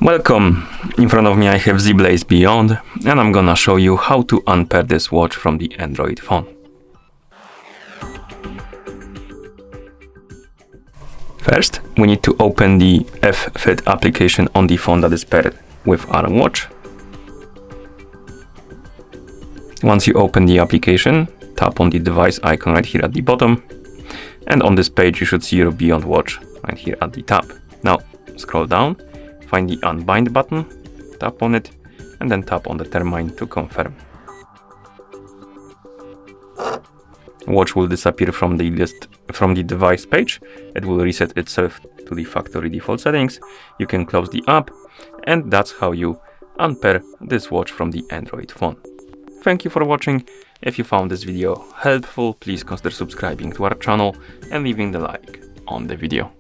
Welcome! In front of me I have ZEBLAZE Beyond and I'm gonna show you how to unpair this watch from the Android phone. First, we need to open the F-Fit application on the phone that is paired with our watch. Once you open the application, tap on the device icon right here at the bottom, and on this page you should see your Beyond watch right here at the top. Now scroll down, find the unbind button, tap on it, and then tap on the termine to confirm. Watch will disappear from the device page. It will reset itself to the factory default settings. You can close the app, and that's how you unpair this watch from the Android phone. Thank you for watching. If you found this video helpful, please consider subscribing to our channel and leaving the like on the video.